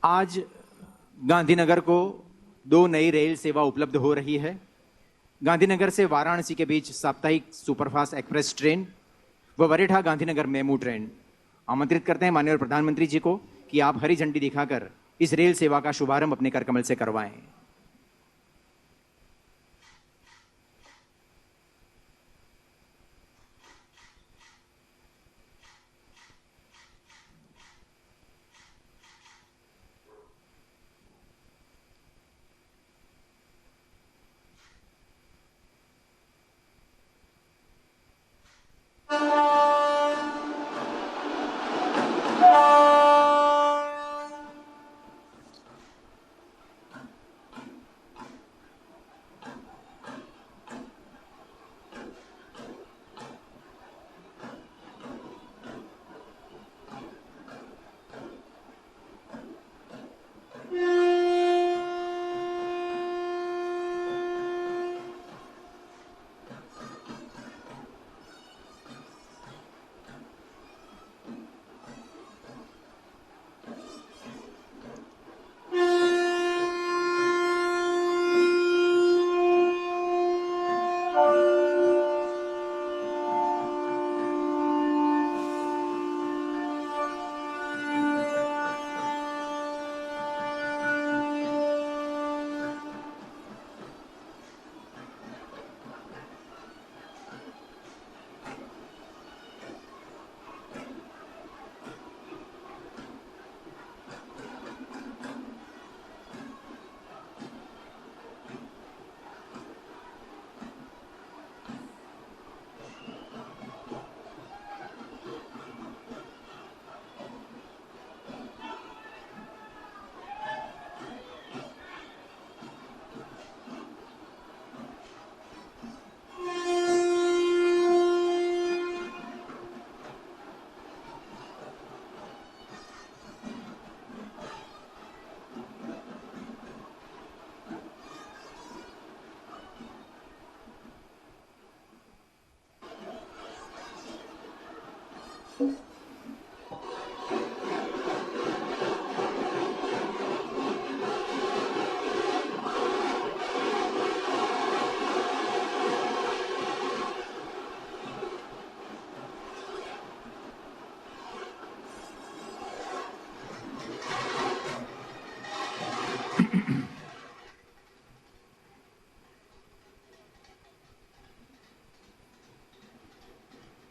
आज गांधीनगर को 2 नई रेल सेवा उपलब्ध हो रही है। गांधीनगर से वाराणसी के बीच साप्ताहिक सुपरफास्ट एक्सप्रेस ट्रेन व वरेठा गांधीनगर मेमू ट्रेन। आमंत्रित करते हैं माननीय प्रधानमंत्री जी को कि आप हरी झंडी दिखाकर इस रेल सेवा का शुभारंभ अपने कर कमल से करवाएं।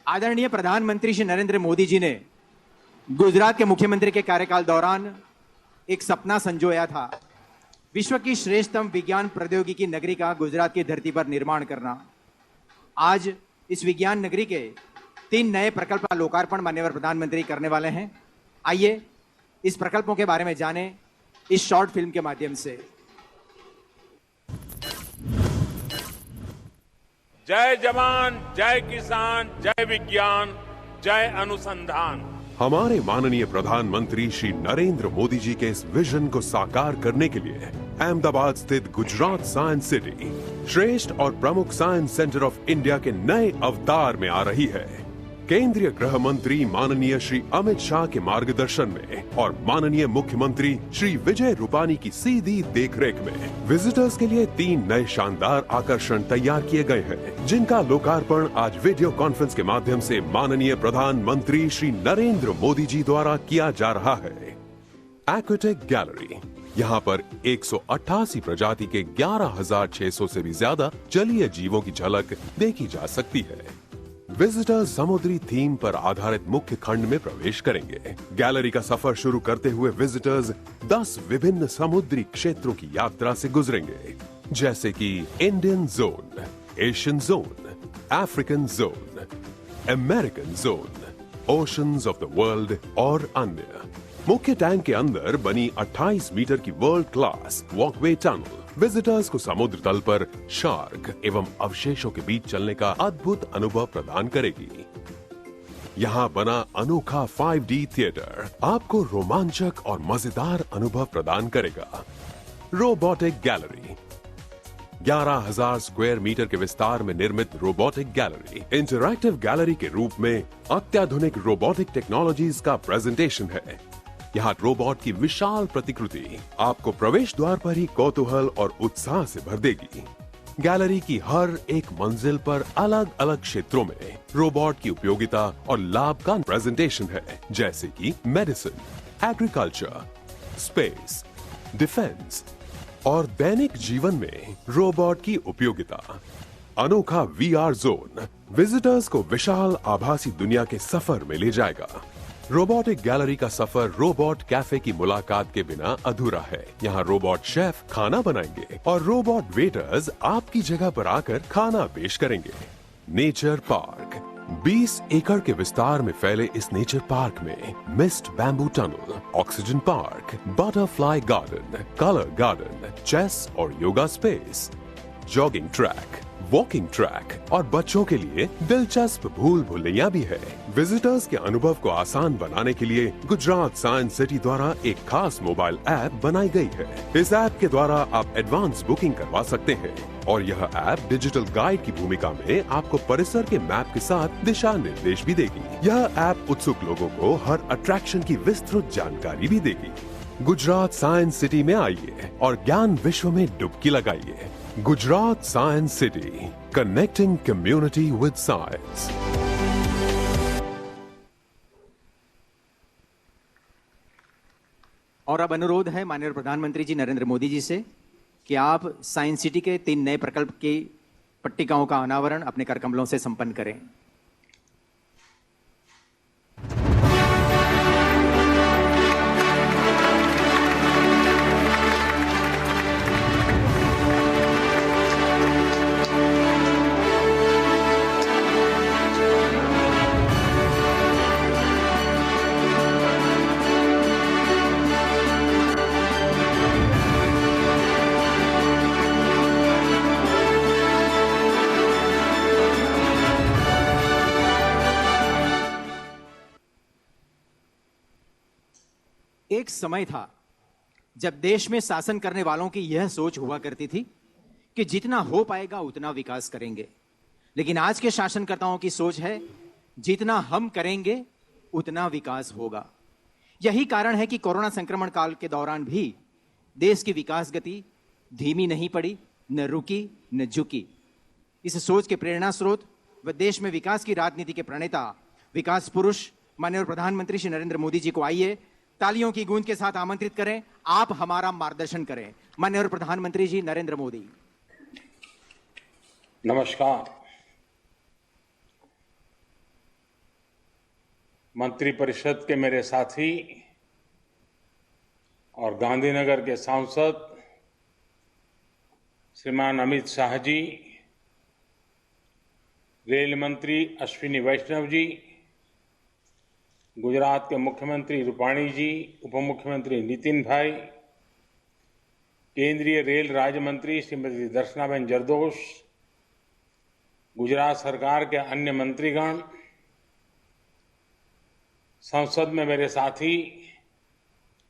आदरणीय प्रधानमंत्री श्री नरेंद्र मोदी जी ने गुजरात के मुख्यमंत्री के कार्यकाल दौरान एक सपना संजोया था, विश्व की श्रेष्ठतम विज्ञान प्रौद्योगिकी नगरी का गुजरात की धरती पर निर्माण करना। आज इस विज्ञान नगरी के 3 नए प्रकल्प का लोकार्पण माननीय प्रधानमंत्री करने वाले हैं। आइए इस प्रकल्पों के बारे में जानें इस शॉर्ट फिल्म के माध्यम से। जय जवान, जय किसान, जय विज्ञान, जय अनुसंधान। हमारे माननीय प्रधानमंत्री श्री नरेंद्र मोदी जी के इस विजन को साकार करने के लिए अहमदाबाद स्थित गुजरात साइंस सिटी श्रेष्ठ और प्रमुख साइंस सेंटर ऑफ इंडिया के नए अवतार में आ रही है। केंद्रीय गृह मंत्री माननीय श्री अमित शाह के मार्गदर्शन में और माननीय मुख्यमंत्री श्री विजय रूपानी की सीधी देखरेख में विजिटर्स के लिए 3 नए शानदार आकर्षण तैयार किए गए हैं, जिनका लोकार्पण आज वीडियो कॉन्फ्रेंस के माध्यम से माननीय प्रधानमंत्री श्री नरेंद्र मोदी जी द्वारा किया जा रहा है। एक्वाटिक गैलरी, यहाँ पर 188 प्रजाति के 11,600 से भी ज्यादा जलीय जीवों की झलक देखी जा सकती है। विजिटर्स समुद्री थीम पर आधारित मुख्य खंड में प्रवेश करेंगे। गैलरी का सफर शुरू करते हुए विजिटर्स 10 विभिन्न समुद्री क्षेत्रों की यात्रा से गुजरेंगे, जैसे कि Indian zone, Asian zone, African zone, American zone, oceans of the world और अन्य। मुख्य टैंक के अंदर बनी 28 मीटर की world class walkway tunnel visitors को समुद्र तल पर शार्क एवं अवशेषों के बीच चलने का अद्भुत अनुभव प्रदान करेगी। यहाँ बना अनोखा 5D थिएटर आपको रोमांचक और मजेदार अनुभव प्रदान करेगा। रोबोटिक गैलरी, 11,000 स्क्वायर मीटर के विस्तार में निर्मित रोबोटिक गैलरी इंटरैक्टिव गैलरी के रूप में अत्याधुनिक रोबोटिक टेक्नोलॉजीज का प्रेजेंटेशन है। यहाँ रोबोट की विशाल प्रतिकृति आपको प्रवेश द्वार पर ही कौतूहल और उत्साह से भर देगी। गैलरी की हर एक मंजिल पर अलग अलग क्षेत्रों में रोबोट की उपयोगिता और लाभ का प्रेजेंटेशन है, जैसे कि मेडिसिन, एग्रीकल्चर, स्पेस, डिफेंस और दैनिक जीवन में रोबोट की उपयोगिता। अनोखा VR जोन विजिटर्स को विशाल आभासी दुनिया के सफर में ले जाएगा। रोबोटिक गैलरी का सफर रोबोट कैफे की मुलाकात के बिना अधूरा है। यहाँ रोबोट शेफ खाना बनाएंगे और रोबोट वेटर्स आपकी जगह पर आकर खाना पेश करेंगे। नेचर पार्क 20 एकड़ के विस्तार में फैले इस नेचर पार्क में mist bamboo tunnel, oxygen park, butterfly garden, colour garden, chess और yoga space, jogging track, walking track और बच्चों के लिए दिलचस्प भूल भुलैया भी है। विजिटर्स के अनुभव को आसान बनाने के लिए गुजरात साइंस सिटी द्वारा एक खास मोबाइल ऐप बनाई गई है। इस ऐप के द्वारा आप एडवांस बुकिंग करवा सकते हैं और यह ऐप डिजिटल गाइड की भूमिका में आपको परिसर के मैप के साथ दिशा निर्देश भी देगी। यह ऐप उत्सुक लोगों को हर अट्रैक्शन की विस्तृत जानकारी भी देगी। गुजरात साइंस सिटी में आइए और ज्ञान विश्व में डुबकी लगाइए। Gujarat science city, connecting community with science. और अब अनुरोध है माननीय प्रधानमंत्री जी नरेंद्र मोदी जी से कि आप साइंस सिटी के 3 नए प्रकल्प की पट्टिकाओं का अनावरण अपने करकमलों से संपन्न करें। एक समय था जब देश में शासन करने वालों की यह सोच हुआ करती थी कि जितना हो पाएगा उतना विकास करेंगे, लेकिन आज के शासनकर्ताओं की सोच है जितना हम करेंगे उतना विकास होगा। यही कारण है कि कोरोना संक्रमण काल के दौरान भी देश की विकास गति धीमी नहीं पड़ी, न रुकी न झुकी। इस सोच के प्रेरणा स्रोत व देश में विकास की राजनीति के प्रणेता, विकास पुरुष माननीय प्रधानमंत्री श्री नरेंद्र मोदी जी को आइए तालियों की गूंज के साथ आमंत्रित करें। आप हमारा मार्गदर्शन करें। माननीय प्रधानमंत्री जी नरेंद्र मोदी। नमस्कार। मंत्रिपरिषद के मेरे साथी और गांधीनगर के सांसद श्रीमान अमित शाह जी, रेल मंत्री अश्विनी वैष्णव जी, गुजरात के मुख्यमंत्री रूपाणी जी, उप मुख्यमंत्री नितिन भाई, केंद्रीय रेल राज्य मंत्री श्रीमती दर्शनाबेन जरदोश, गुजरात सरकार के अन्य मंत्रीगण, संसद में मेरे साथी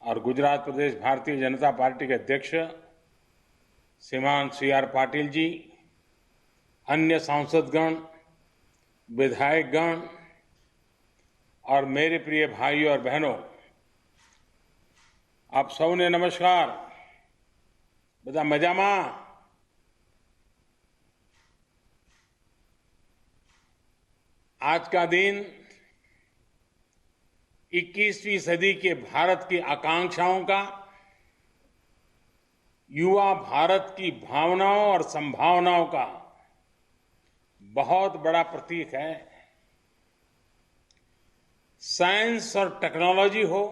और गुजरात प्रदेश भारतीय जनता पार्टी के अध्यक्ष श्रीमान CR पाटिल जी, अन्य सांसदगण, विधायकगण और मेरे प्रिय भाइयों और बहनों, आप सबने नमस्कार। બધા મજામાં? आज का दिन 21वीं सदी के भारत की आकांक्षाओं का, युवा भारत की भावनाओं और संभावनाओं का बहुत बड़ा प्रतीक है। साइंस और टेक्नोलॉजी हो,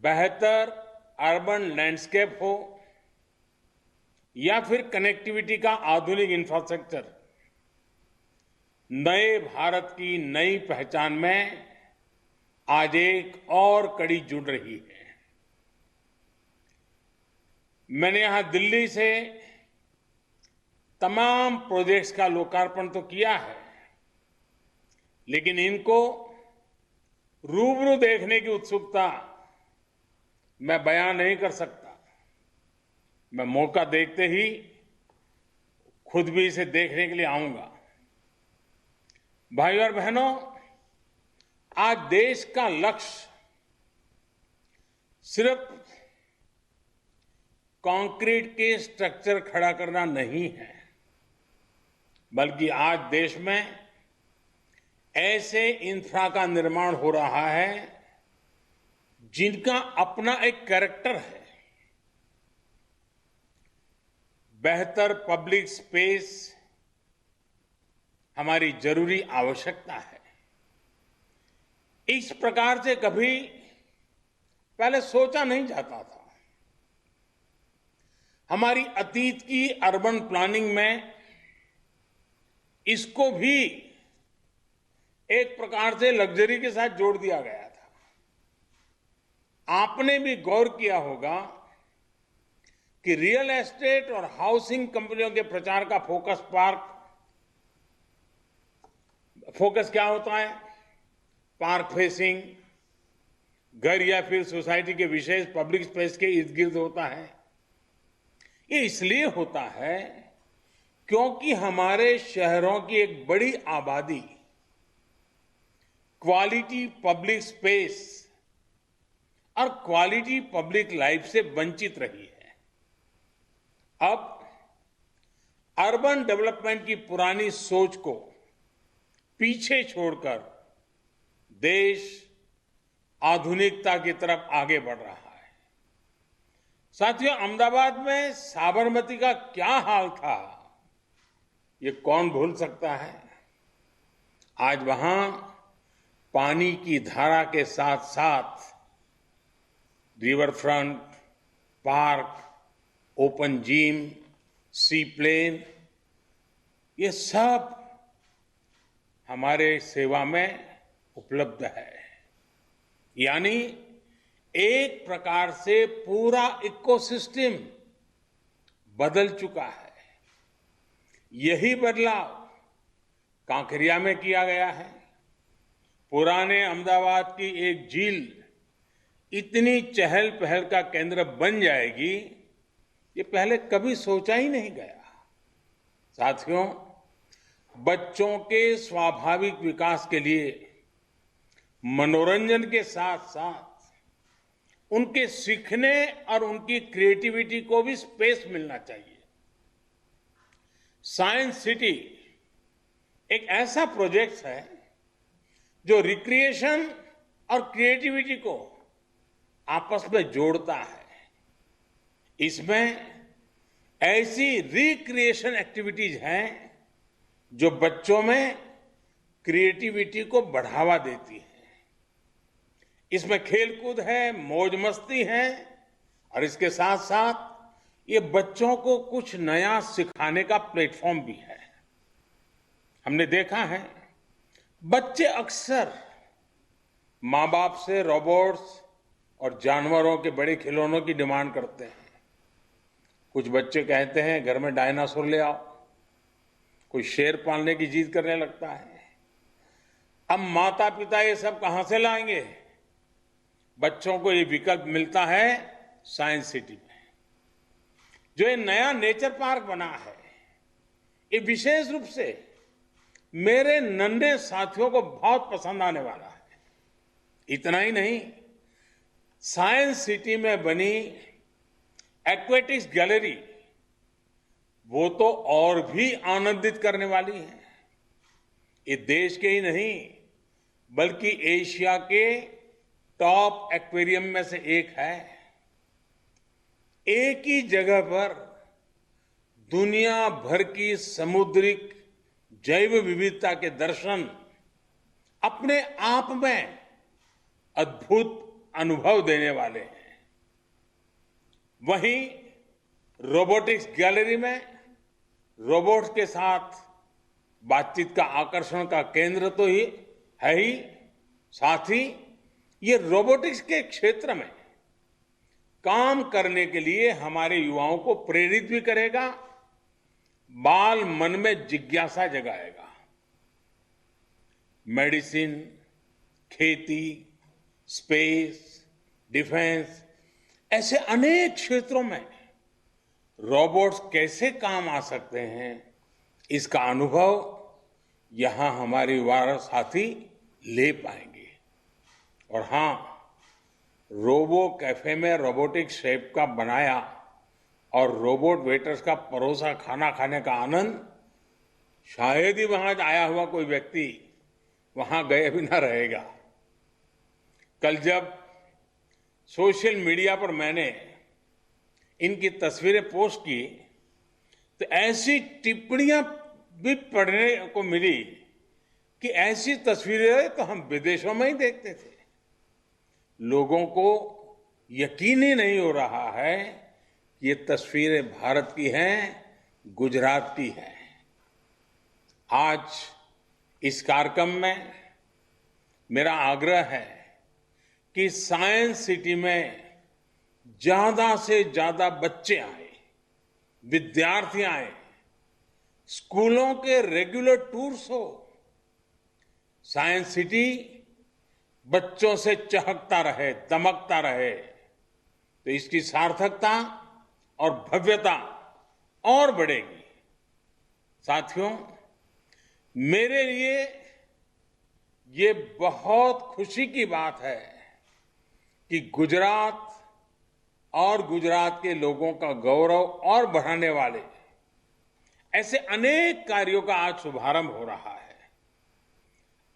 बेहतर अर्बन लैंडस्केप हो या फिर कनेक्टिविटी का आधुनिक इंफ्रास्ट्रक्चर, नए भारत की नई पहचान में आज एक और कड़ी जुड़ रही है। मैंने यहां दिल्ली से तमाम प्रोजेक्ट्स का लोकार्पण तो किया है, लेकिन इनको रूबरू देखने की उत्सुकता मैं बयान नहीं कर सकता। मैं मौका देखते ही खुद भी इसे देखने के लिए आऊंगा। भाइयों और बहनों, आज देश का लक्ष्य सिर्फ कंक्रीट के स्ट्रक्चर खड़ा करना नहीं है, बल्कि आज देश में ऐसे इंफ्रा का निर्माण हो रहा है जिनका अपना एक कैरेक्टर है। बेहतर पब्लिक स्पेस हमारी जरूरी आवश्यकता है। इस प्रकार से कभी पहले सोचा नहीं जाता था। हमारी अतीत की अर्बन प्लानिंग में इसको भी एक प्रकार से लग्जरी के साथ जोड़ दिया गया था। आपने भी गौर किया होगा कि रियल एस्टेट और हाउसिंग कंपनियों के प्रचार का फोकस क्या होता है? पार्क फेसिंग, घर या फिर सोसाइटी के विशेष पब्लिक स्पेस के इर्द गिर्द होता है। ये इसलिए होता है क्योंकि हमारे शहरों की एक बड़ी आबादी क्वालिटी पब्लिक स्पेस और क्वालिटी पब्लिक लाइफ से वंचित रही है। अब अर्बन डेवलपमेंट की पुरानी सोच को पीछे छोड़कर देश आधुनिकता की तरफ आगे बढ़ रहा है। साथियों, अहमदाबाद में साबरमती का क्या हाल था, ये कौन भूल सकता है। आज वहां पानी की धारा के साथ साथ river front, park, open gym, sea plane, ये सब हमारे सेवा में उपलब्ध है। यानी एक प्रकार से पूरा इकोसिस्टम बदल चुका है। यही बदलाव कांकरिया में किया गया है। पुराने अहमदाबाद की एक झील इतनी चहल पहल का केंद्र बन जाएगी, ये पहले कभी सोचा ही नहीं गया। साथियों, बच्चों के स्वाभाविक विकास के लिए मनोरंजन के साथ साथ उनके सीखने और उनकी क्रिएटिविटी को भी स्पेस मिलना चाहिए। साइंस सिटी एक ऐसा प्रोजेक्ट है जो रिक्रिएशन और क्रिएटिविटी को आपस में जोड़ता है। इसमें ऐसी रिक्रिएशन एक्टिविटीज हैं जो बच्चों में क्रिएटिविटी को बढ़ावा देती है। इसमें खेलकूद है, मौज मस्ती है और इसके साथ साथ ये बच्चों को कुछ नया सिखाने का प्लेटफॉर्म भी है। हमने देखा है बच्चे अक्सर माँ बाप से रोबोट्स और जानवरों के बड़े खिलौनों की डिमांड करते हैं। कुछ बच्चे कहते हैं घर में डायनासोर ले आओ, कोई शेर पालने की जिद करने लगता है। अब माता पिता ये सब कहां से लाएंगे? बच्चों को ये विकल्प मिलता है साइंस सिटी में। जो ये नया नेचर पार्क बना है, ये विशेष रूप से मेरे नन्हे साथियों को बहुत पसंद आने वाला है। इतना ही नहीं, साइंस सिटी में बनी एक्वेटिक्स गैलरी वो तो और भी आनंदित करने वाली है। ये देश के ही नहीं बल्कि एशिया के टॉप एक्वेरियम में से एक है। एक ही जगह पर दुनिया भर की समुद्रिक जैव विविधता के दर्शन अपने आप में अद्भुत अनुभव देने वाले हैं। वहीं रोबोटिक्स गैलरी में रोबोट्स के साथ बातचीत का आकर्षण का केंद्र तो ही है ही, साथ ही ये रोबोटिक्स के क्षेत्र में काम करने के लिए हमारे युवाओं को प्रेरित भी करेगा, बाल मन में जिज्ञासा जगाएगा। मेडिसिन, खेती, स्पेस, डिफेंस, ऐसे अनेक क्षेत्रों में रोबोट्स कैसे काम आ सकते हैं, इसका अनुभव यहां हमारे युवा साथी ले पाएंगे। और हां, रोबो कैफे में रोबोटिक शेफ का बनाया और रोबोट वेटर्स का परोसा खाना खाने का आनंद शायद ही वहां आया हुआ कोई व्यक्ति वहां गए बिना रहेगा। कल जब सोशल मीडिया पर मैंने इनकी तस्वीरें पोस्ट की तो ऐसी टिप्पणियां भी पढ़ने को मिली कि ऐसी तस्वीरें तो हम विदेशों में ही देखते थे। लोगों को यकीन ही नहीं हो रहा है कि ये तस्वीरें भारत की हैं, गुजरात की हैं। आज इस कार्यक्रम में मेरा आग्रह है कि साइंस सिटी में ज्यादा से ज्यादा बच्चे आए, विद्यार्थी आए, स्कूलों के रेगुलर टूर्स हो। साइंस सिटी बच्चों से चहकता रहे, दमकता रहे, तो इसकी सार्थकता और भव्यता और बढ़ेगी। साथियों, मेरे लिए ये बहुत खुशी की बात है कि गुजरात और गुजरात के लोगों का गौरव और बढ़ाने वाले ऐसे अनेक कार्यों का आज शुभारंभ हो रहा है।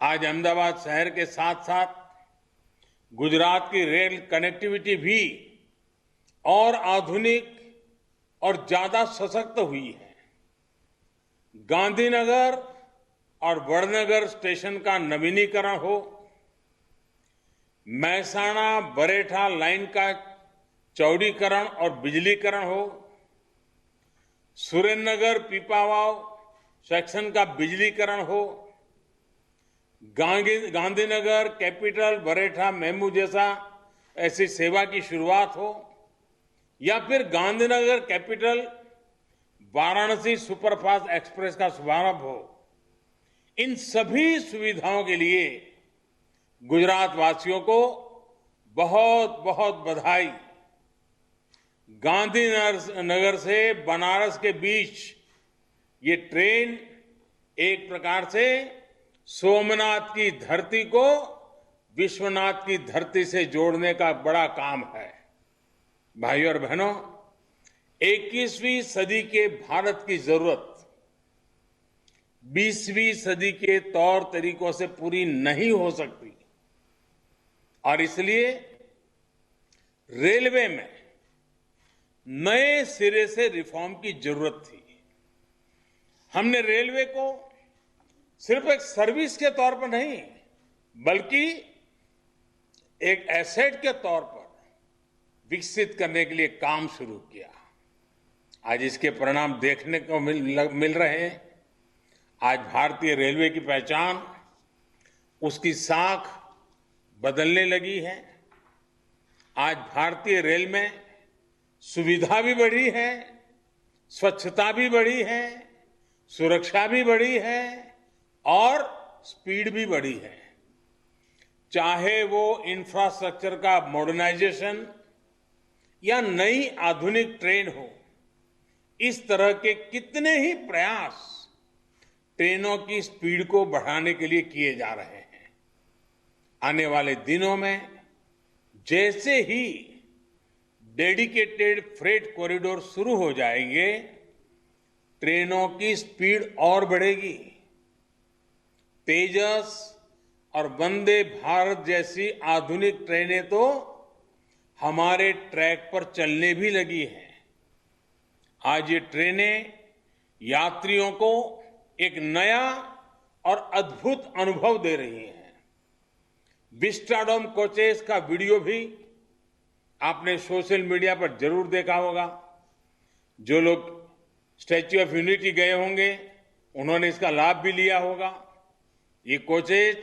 आज अहमदाबाद शहर के साथ साथ गुजरात की रेल कनेक्टिविटी भी और आधुनिक और ज्यादा सशक्त हुई है। गांधीनगर और वडनगर स्टेशन का नवीनीकरण हो, महसाणा बरेठा लाइन का चौड़ीकरण और बिजलीकरण हो, सुरेंद्रनगर पीपावाव सेक्शन का बिजलीकरण हो, गांधीनगर कैपिटल बरेठा मेमू जैसा ऐसी सेवा की शुरुआत हो, या फिर Gandhinagar capital Varanasi superfast express का शुभारंभ हो, इन सभी सुविधाओं के लिए गुजरात वासियों को बहुत बहुत बधाई। गांधीनगर से बनारस के बीच ये ट्रेन एक प्रकार से सोमनाथ की धरती को विश्वनाथ की धरती से जोड़ने का बड़ा काम है। भाइयों और बहनों, 21वीं सदी के भारत की जरूरत 20वीं सदी के तौर तरीकों से पूरी नहीं हो सकती और इसलिए रेलवे में नए सिरे से रिफॉर्म की जरूरत थी। हमने रेलवे को सिर्फ एक सर्विस के तौर पर नहीं बल्कि एक एसेट के तौर पर विकसित करने के लिए काम शुरू किया। आज इसके परिणाम देखने को मिल रहे हैं। आज भारतीय रेलवे की पहचान, उसकी साख बदलने लगी है। आज भारतीय रेल में सुविधा भी बढ़ी है, स्वच्छता भी बढ़ी है, सुरक्षा भी बढ़ी है और स्पीड भी बढ़ी है। चाहे वो इंफ्रास्ट्रक्चर का मॉडर्नाइजेशन या नई आधुनिक ट्रेन हो, इस तरह के कितने ही प्रयास ट्रेनों की स्पीड को बढ़ाने के लिए किए जा रहे हैं। आने वाले दिनों में जैसे ही डेडिकेटेड फ्रेट कॉरिडोर शुरू हो जाएंगे, ट्रेनों की स्पीड और बढ़ेगी। तेजस और वंदे भारत जैसी आधुनिक ट्रेनें तो हमारे ट्रैक पर चलने भी लगी हैं। आज ये ट्रेनें यात्रियों को एक नया और अद्भुत अनुभव दे रही हैं। विस्टाडोम कोचेस का वीडियो भी आपने सोशल मीडिया पर जरूर देखा होगा। जो लोग स्टैच्यू ऑफ यूनिटी गए होंगे उन्होंने इसका लाभ भी लिया होगा। ये coaches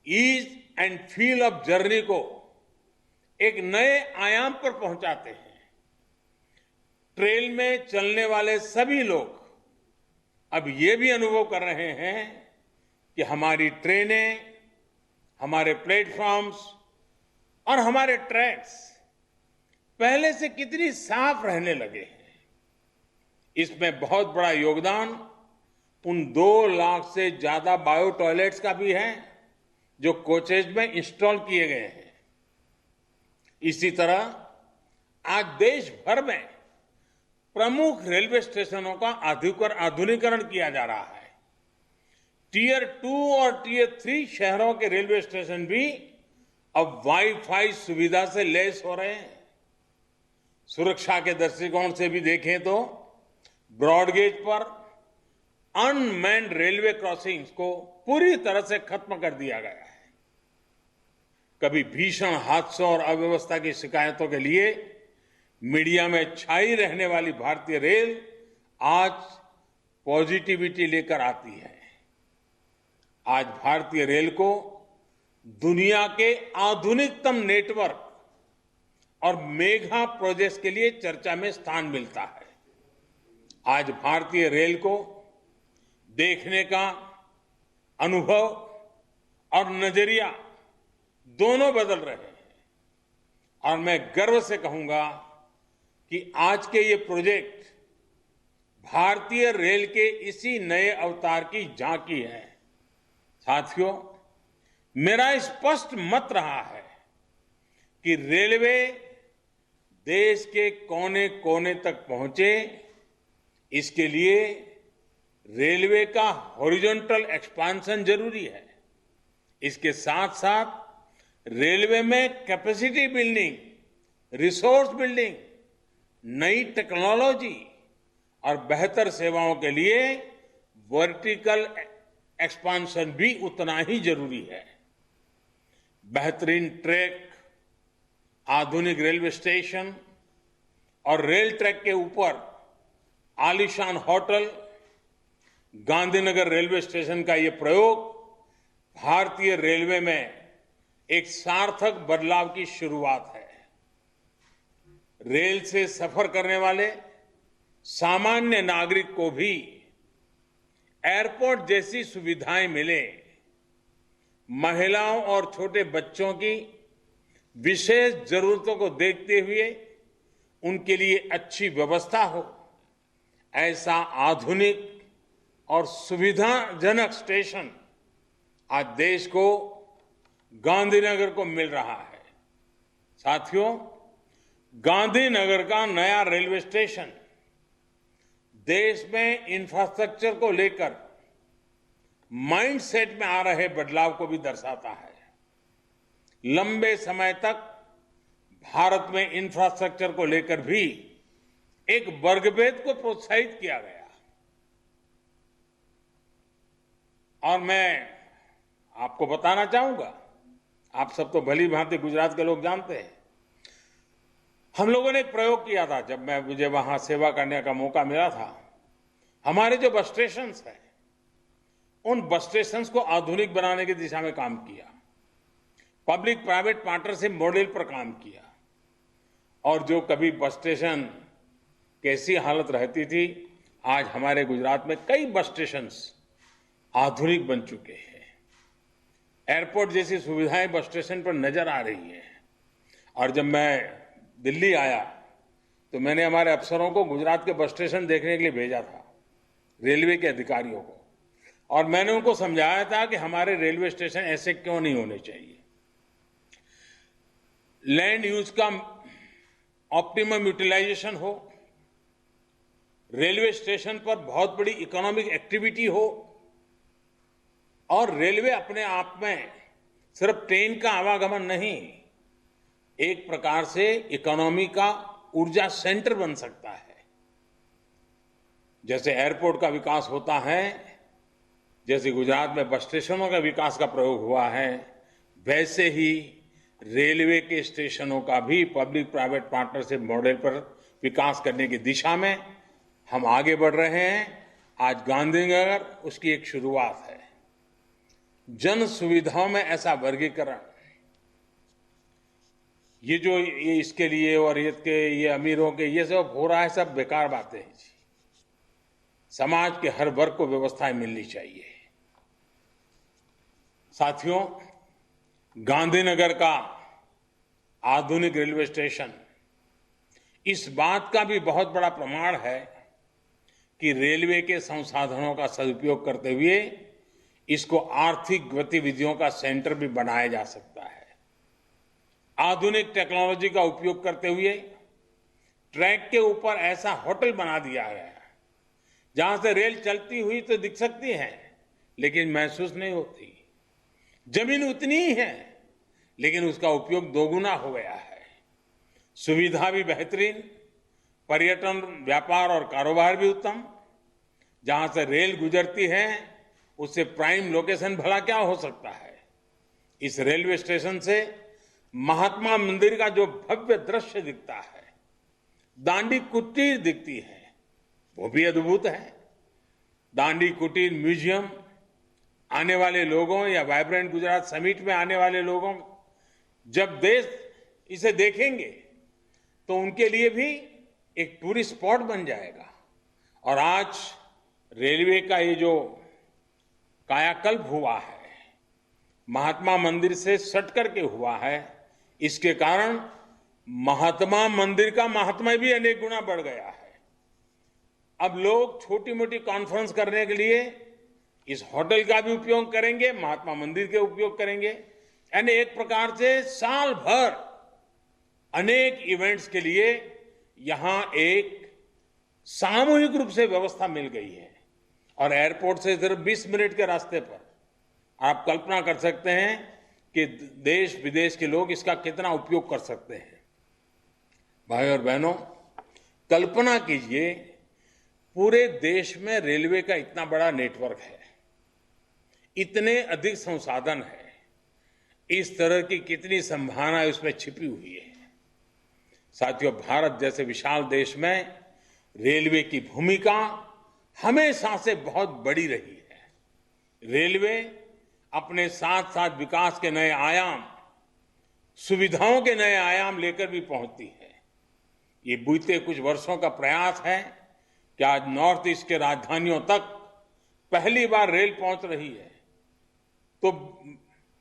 ease and feel of journey को एक नए आयाम पर पहुंचाते हैं। ट्रेन में चलने वाले सभी लोग अब ये भी अनुभव कर रहे हैं कि हमारी ट्रेनें, हमारे प्लेटफॉर्म्स और हमारे ट्रैक्स पहले से कितनी साफ रहने लगे हैं। इसमें बहुत बड़ा योगदान उन 2 लाख से ज्यादा बायो टॉयलेट्स का भी है जो कोचेज में इंस्टॉल किए गए हैं। इसी तरह आज देश भर में प्रमुख रेलवे स्टेशनों का आधुनिकीकरण किया जा रहा है। टियर 2 और टियर 3 शहरों के रेलवे स्टेशन भी अब वाईफाई सुविधा से लैस हो रहे हैं। सुरक्षा के दृष्टिकोण से भी देखें तो ब्रॉडगेज पर अनमैन्ड रेलवे क्रॉसिंग्स को पूरी तरह से खत्म कर दिया गया है। कभी भीषण हादसों और अव्यवस्था की शिकायतों के लिए मीडिया में छाई रहने वाली भारतीय रेल आज पॉजिटिविटी लेकर आती है। आज भारतीय रेल को दुनिया के आधुनिकतम नेटवर्क और मेगा प्रोजेक्ट्स के लिए चर्चा में स्थान मिलता है। आज भारतीय रेल को देखने का अनुभव और नजरिया दोनों बदल रहे हैं और मैं गर्व से कहूंगा कि आज के ये प्रोजेक्ट भारतीय रेल के इसी नए अवतार की झांकी है। साथियों, मेरा स्पष्ट मत रहा है कि रेलवे देश के कोने कोने तक पहुंचे, इसके लिए रेलवे का हॉरिजॉन्टल एक्सपेंशन जरूरी है। इसके साथ साथ रेलवे में कैपेसिटी बिल्डिंग, रिसोर्स बिल्डिंग, नई टेक्नोलॉजी और बेहतर सेवाओं के लिए वर्टिकल एक्सपेंशन भी उतना ही जरूरी है। बेहतरीन ट्रैक, आधुनिक रेलवे स्टेशन और रेल ट्रैक के ऊपर आलीशान होटल, गांधीनगर रेलवे स्टेशन का ये प्रयोग भारतीय रेलवे में एक सार्थक बदलाव की शुरुआत है। रेल से सफर करने वाले सामान्य नागरिक को भी एयरपोर्ट जैसी सुविधाएं मिले, महिलाओं और छोटे बच्चों की विशेष जरूरतों को देखते हुए उनके लिए अच्छी व्यवस्था हो, ऐसा आधुनिक और सुविधाजनक स्टेशन आज देश को गांधीनगर को मिल रहा है। साथियों, गांधीनगर का नया रेलवे स्टेशन देश में इंफ्रास्ट्रक्चर को लेकर माइंडसेट में आ रहे बदलाव को भी दर्शाता है। लंबे समय तक भारत में इंफ्रास्ट्रक्चर को लेकर भी एक वर्गभेद को प्रोत्साहित किया गया और मैं आपको बताना चाहूंगा, आप सब तो भली भांति गुजरात के लोग जानते हैं, हम लोगों ने एक प्रयोग किया था जब मुझे वहां सेवा करने का मौका मिला था। हमारे जो बस स्टेशन हैं, उन बस स्टेशन को आधुनिक बनाने की दिशा में काम किया, पब्लिक प्राइवेट पार्टनरशिप मॉडल पर काम किया और जो कभी बस स्टेशन कैसी हालत रहती थी, आज हमारे गुजरात में कई बस स्टेशन आधुनिक बन चुके हैं। एयरपोर्ट जैसी सुविधाएं बस स्टेशन पर नजर आ रही हैं और जब मैं दिल्ली आया तो मैंने हमारे अफसरों को गुजरात के बस स्टेशन देखने के लिए भेजा था, रेलवे के अधिकारियों को, और मैंने उनको समझाया था कि हमारे रेलवे स्टेशन ऐसे क्यों नहीं होने चाहिए। लैंड यूज का ऑप्टिमम यूटिलाइजेशन हो, रेलवे स्टेशन पर बहुत बड़ी इकोनॉमिक एक्टिविटी हो और रेलवे अपने आप में सिर्फ ट्रेन का आवागमन नहीं, एक प्रकार से इकोनॉमी का ऊर्जा सेंटर बन सकता है। जैसे एयरपोर्ट का विकास होता है, जैसे गुजरात में बस स्टेशनों का विकास का प्रयोग हुआ है, वैसे ही रेलवे के स्टेशनों का भी पब्लिक प्राइवेट पार्टनरशिप मॉडल पर विकास करने की दिशा में हम आगे बढ़ रहे हैं। आज गांधीनगर उसकी एक शुरुआत है। जन सुविधाओं में ऐसा वर्गीकरण, ये इसके लिए और ये अमीरों के ये सब हो रहा है, सब बेकार बातें हैं जी। समाज के हर वर्ग को व्यवस्थाएं मिलनी चाहिए। साथियों, गांधीनगर का आधुनिक रेलवे स्टेशन इस बात का भी बहुत बड़ा प्रमाण है कि रेलवे के संसाधनों का सदुपयोग करते हुए इसको आर्थिक गतिविधियों का सेंटर भी बनाया जा सकता है। आधुनिक टेक्नोलॉजी का उपयोग करते हुए ट्रैक के ऊपर ऐसा होटल बना दिया गया है जहां से रेल चलती हुई तो दिख सकती है लेकिन महसूस नहीं होती। जमीन उतनी ही है लेकिन उसका उपयोग दोगुना हो गया है। सुविधा भी बेहतरीन, पर्यटन, व्यापार और कारोबार भी उत्तम। जहां से रेल गुजरती है उससे प्राइम लोकेशन भला क्या हो सकता है। इस रेलवे स्टेशन से महात्मा मंदिर का जो भव्य दृश्य दिखता है, दांडी कुटीर दिखती है, वो भी अद्भुत है। दांडी कुटीर म्यूजियम आने वाले लोगों या वाइब्रेंट गुजरात समिट में आने वाले लोगों जब देश इसे देखेंगे तो उनके लिए भी एक टूरिस्ट स्पॉट बन जाएगा। और आज रेलवे का ये जो कायाकल्प हुआ है, महात्मा मंदिर से सट करके हुआ है, इसके कारण महात्मा मंदिर का महात्मा भी अनेक गुना बढ़ गया है। अब लोग छोटी मोटी कॉन्फ्रेंस करने के लिए इस होटल का भी उपयोग करेंगे, महात्मा मंदिर के उपयोग करेंगे, यानी एक प्रकार से साल भर अनेक इवेंट्स के लिए यहां एक सामूहिक रूप से व्यवस्था मिल गई है। और एयरपोर्ट से सिर्फ 20 मिनट के रास्ते पर आप कल्पना कर सकते हैं कि देश विदेश के लोग इसका कितना उपयोग कर सकते हैं। भाई और बहनों, कल्पना कीजिए पूरे देश में रेलवे का इतना बड़ा नेटवर्क है, इतने अधिक संसाधन है, इस तरह की कितनी संभावना उसमें छिपी हुई है। साथियों, भारत जैसे विशाल देश में रेलवे की भूमिका हमेशा से बहुत बड़ी रही है। रेलवे अपने साथ साथ विकास के नए आयाम, सुविधाओं के नए आयाम लेकर भी पहुंचती है। ये बीते कुछ वर्षों का प्रयास है कि आज नॉर्थ ईस्ट के राजधानियों तक पहली बार रेल पहुंच रही है, तो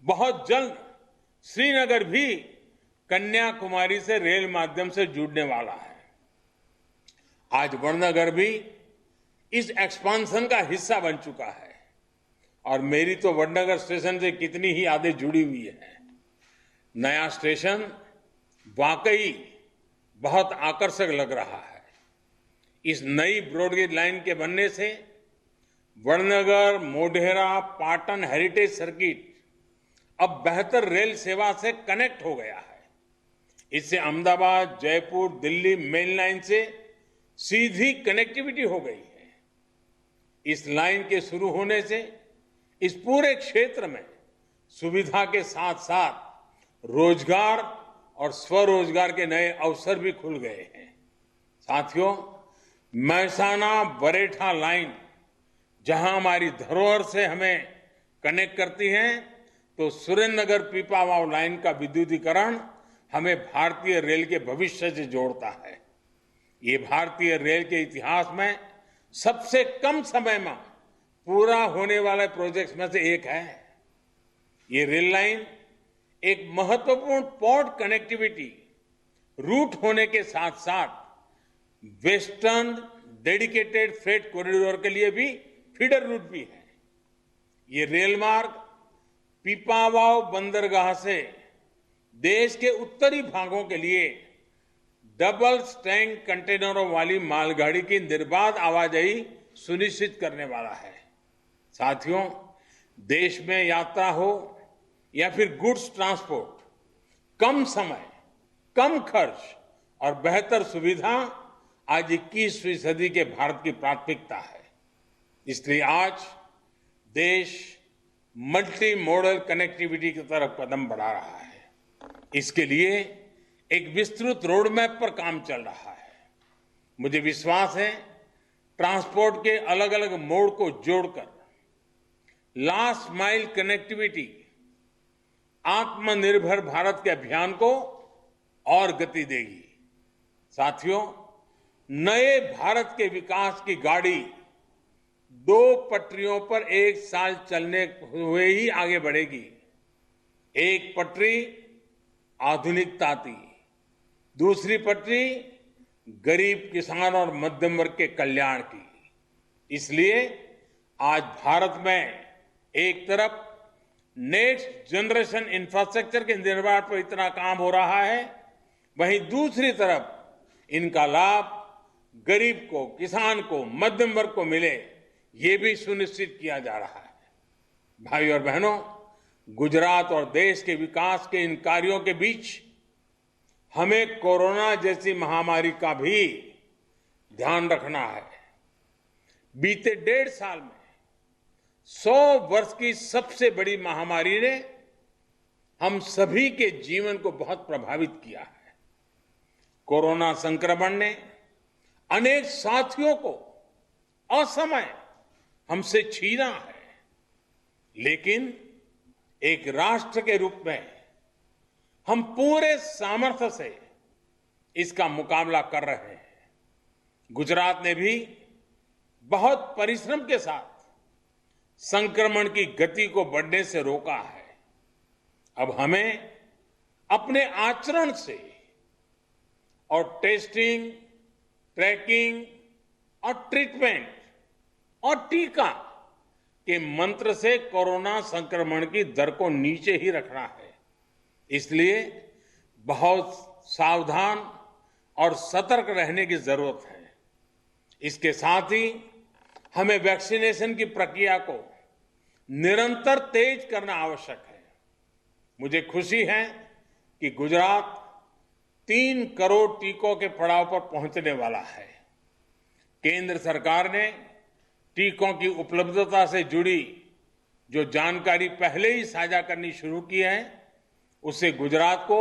बहुत जल्द श्रीनगर भी कन्याकुमारी से रेल माध्यम से जुड़ने वाला है। आज वड़नगर भी इस एक्सपांशन का हिस्सा बन चुका है और मेरी तो वड़नगर स्टेशन से कितनी ही यादें जुड़ी हुई है। नया स्टेशन वाकई बहुत आकर्षक लग रहा है। इस नई ब्रॉडगेज लाइन के बनने से वड़नगर, मोढेरा, पाटन हेरिटेज सर्किट अब बेहतर रेल सेवा से कनेक्ट हो गया है। इससे अहमदाबाद, जयपुर, दिल्ली मेन लाइन से सीधी कनेक्टिविटी हो गई है। इस लाइन के शुरू होने से इस पूरे क्षेत्र में सुविधा के साथ साथ रोजगार और स्वरोजगार के नए अवसर भी खुल गए हैं। साथियों, महसाना बरेठा लाइन जहां हमारी धरोहर से हमें कनेक्ट करती है, तो सुरेंद्रनगर पीपावाव लाइन का विद्युतीकरण हमें भारतीय रेल के भविष्य से जोड़ता है। ये भारतीय रेल के इतिहास में सबसे कम समय में पूरा होने वाले प्रोजेक्ट्स में से एक है। ये रेल लाइन एक महत्वपूर्ण पोर्ट कनेक्टिविटी रूट होने के साथ साथ वेस्टर्न डेडिकेटेड फ्रेट कॉरिडोर के लिए भी फीडर रूट भी है। ये रेल मार्ग पीपावाव बंदरगाह से देश के उत्तरी भागों के लिए डबल स्टैंक कंटेनरों वाली मालगाड़ी की निर्बाध आवाजाही सुनिश्चित करने वाला है। साथियों, देश में यात्रा हो या फिर गुड्स ट्रांसपोर्ट, कम समय, कम खर्च और बेहतर सुविधा आज 21वीं सदी के भारत की प्राथमिकता है। इसलिए आज देश मल्टी मॉडल कनेक्टिविटी की तरफ कदम बढ़ा रहा है। इसके लिए एक विस्तृत रोड मैप पर काम चल रहा है। मुझे विश्वास है ट्रांसपोर्ट के अलग अलग मोड को जोड़कर लास्ट माइल कनेक्टिविटी आत्मनिर्भर भारत के अभियान को और गति देगी। साथियों, नए भारत के विकास की गाड़ी 2 पटरियों पर एक साल चलने हुए ही आगे बढ़ेगी। एक पटरी आधुनिकता की, दूसरी पटरी गरीब किसान और मध्यम वर्ग के कल्याण की। इसलिए आज भारत में एक तरफ नेक्स्ट जनरेशन इंफ्रास्ट्रक्चर के निर्माण पर इतना काम हो रहा है, वहीं दूसरी तरफ इनका लाभ गरीब को, किसान को, मध्यम वर्ग को मिले, ये भी सुनिश्चित किया जा रहा है। भाई और बहनों, गुजरात और देश के विकास के इन कार्यों के बीच हमें कोरोना जैसी महामारी का भी ध्यान रखना है। बीते 1.5 साल में 100 वर्ष की सबसे बड़ी महामारी ने हम सभी के जीवन को बहुत प्रभावित किया है। कोरोना संक्रमण ने अनेक साथियों को असमय हमसे छीना है, लेकिन एक राष्ट्र के रूप में हम पूरे सामर्थ्य से इसका मुकाबला कर रहे हैं। गुजरात ने भी बहुत परिश्रम के साथ संक्रमण की गति को बढ़ने से रोका है। अब हमें अपने आचरण से और टेस्टिंग, ट्रैकिंग और ट्रीटमेंट और टीका के मंत्र से कोरोना संक्रमण की दर को नीचे ही रखना है। इसलिए बहुत सावधान और सतर्क रहने की जरूरत है। इसके साथ ही हमें वैक्सीनेशन की प्रक्रिया को निरंतर तेज करना आवश्यक है। मुझे खुशी है कि गुजरात 3 करोड़ टीकों के पड़ाव पर पहुंचने वाला है। केंद्र सरकार ने टीकों की उपलब्धता से जुड़ी जो जानकारी पहले ही साझा करनी शुरू की है, उससे गुजरात को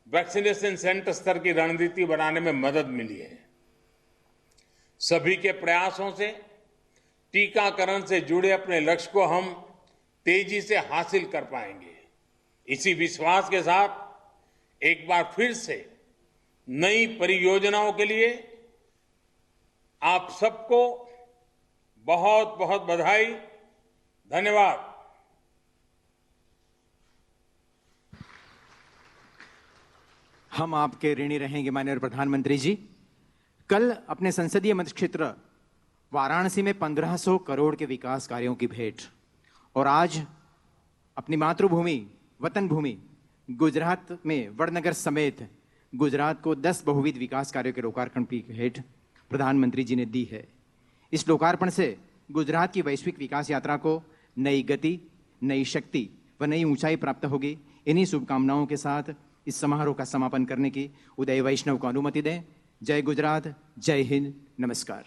वैक्सीनेशन सेंटर स्तर की रणनीति बनाने में मदद मिली है। सभी के प्रयासों से टीकाकरण से जुड़े अपने लक्ष्य को हम तेजी से हासिल कर पाएंगे। इसी विश्वास के साथ एक बार फिर से नई परियोजनाओं के लिए आप सबको बहुत बहुत बधाई, धन्यवाद। हम आपके ऋणी रहेंगे माननीय प्रधानमंत्री जी। कल अपने संसदीय मत क्षेत्र वाराणसी में 1500 करोड़ के विकास कार्यों की भेंट, और आज अपनी मातृभूमि, वतन भूमि गुजरात में वडनगर समेत गुजरात को 10 बहुविध विकास कार्यों के लोकार्पण की भेंट प्रधानमंत्री जी ने दी है। इस लोकार्पण से गुजरात की वैश्विक विकास यात्रा को नई गति, नई शक्ति व नई ऊंचाई प्राप्त होगी। इन्हीं शुभकामनाओं के साथ इस समारोह का समापन करने की उदय वैष्णव को अनुमति दें। जय गुजरात, जय हिंद, नमस्कार।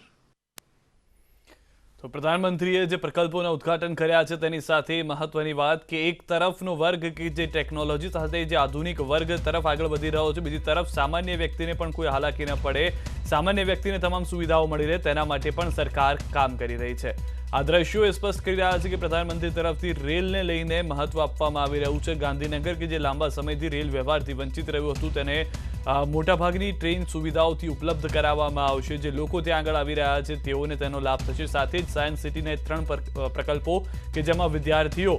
તો પ્રધાનમંત્રીએ જે પ્રકલ્પોના ઉદ્ઘાટન કર્યા છે તેની સાથે મહત્વની વાત કે એક તરફનો વર્ગ કે જે ટેકનોલોજી સાથે જે આધુનિક વર્ગ તરફ આગળ વધી રહ્યો છે, બીજી તરફ સામાન્ય વ્યક્તિને પણ કોઈ હાલાકી ન પડે, સામાન્ય વ્યક્તિને તમામ સુવિધાઓ મળી રહે, તેના માટે પણ સરકાર કામ કરી રહી છે। આ દ્રશ્યો એ સ્પષ્ટ કરી રહ્યા છે કે પ્રધાનમંત્રી તરફથી રેલને લઈને મહત્વ આપવામાં આવી રહ્યું છે। ગાંધીનગર કે જે લાંબા સમયથી રેલ વ્યવહારથી વંચિત રહ્યું હતું તેને મોટાભાગની ટ્રેન સુવિધાઓથી ઉપલબ્ધ કરાવવામાં આવશે। જે લોકો ત્યાં આગળ આવી રહ્યા છે તેઓને તેનો લાભ થશે। સાથે જ સાયન્સ સિટીના 3 પ્રકલ્પો કે જેમાં વિદ્યાર્થીઓ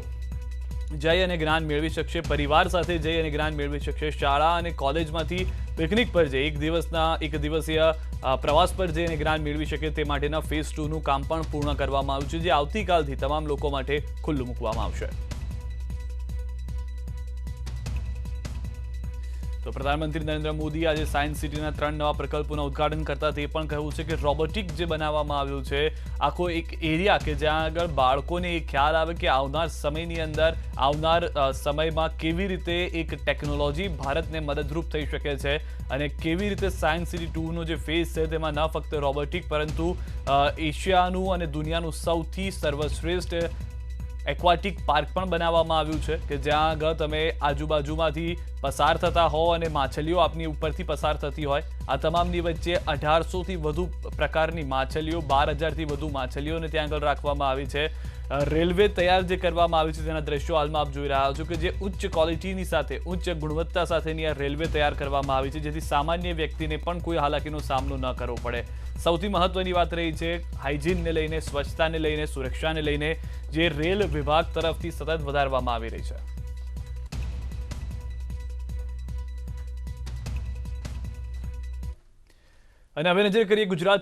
જઈ અને જ્ઞાન મેળવી શકશે, પરિવાર સાથે જઈ અને જ્ઞાન મેળવી શકશે, શાળા અને કોલેજમાંથી પિકનિક પર જઈ એક દિવસીય પ્રવાસ પર જઈને જ્ઞાન મેળવી શકે તે માટેના ફેઝ 2નું કામ પણ પૂર્ણ કરવામાં આવ્યું છે, જે આવતીકાલથી તમામ લોકો માટે ખુલ્લું મૂકવામાં આવશે। તો પ્રધાનમંત્રી નરેન્દ્ર મોદી આજે સાયન્સ સિટીના 3 નવા પ્રકલ્પોના ઉદ્ઘાટન કરતા તે પણ કહ્યું છે કે રોબોટિક જે બનાવવામાં આવ્યું છે, આખો એક એરિયા કે જ્યાં આગળ બાળકોને એ ખ્યાલ આવે કે આવનાર સમયની અંદર, આવનાર સમયમાં કેવી રીતે એક ટેકનોલોજી ભારતને મદદરૂપ થઈ શકે છે અને કેવી રીતે સાયન્સ સિટી 2નો જે ફેઝ છે તેમાં ન ફક્ત રોબોટિક પરંતુ એશિયાનું અને દુનિયાનું સૌથી સર્વશ્રેષ્ઠ एक्वाटिक पार्क पण बनाववामां आव्युं छे કે જ્યાં આગળ તમે આજુબાજુમાંથી પસાર થતા હો અને માછલીઓ આપની ઉપરથી પસાર થતી હોય। આ તમામની વચ્ચે 1800 થી વધુ પ્રકારની માછલીઓ, 12000 થી વધુ માછલીઓને ત્યાં આગળ રાખવામાં આવી છે। રેલવે તૈયાર જે કરવામાં આવી છે તેના દ્રશ્યો હાલમાં આપ જોઈ રહ્યા છો કે જે ઉચ્ચ ક્વોલિટીની સાથે, ઉચ્ચ ગુણવત્તા સાથેની આ રેલવે તૈયાર કરવામાં આવી છે, જેથી સામાન્ય વ્યક્તિને પણ કોઈ હાલાકીનો સામનો ન કરવો પડે। સૌથી મહત્વની વાત રહી છે હાઇજીનને લઈને, સ્વચ્છતાને લઈને, સુરક્ષાને લઈને જે રેલ વિભાગ તરફથી સતત વધારવામાં આવી રહી છે। અને હવે નજર કરીએ ગુજરાત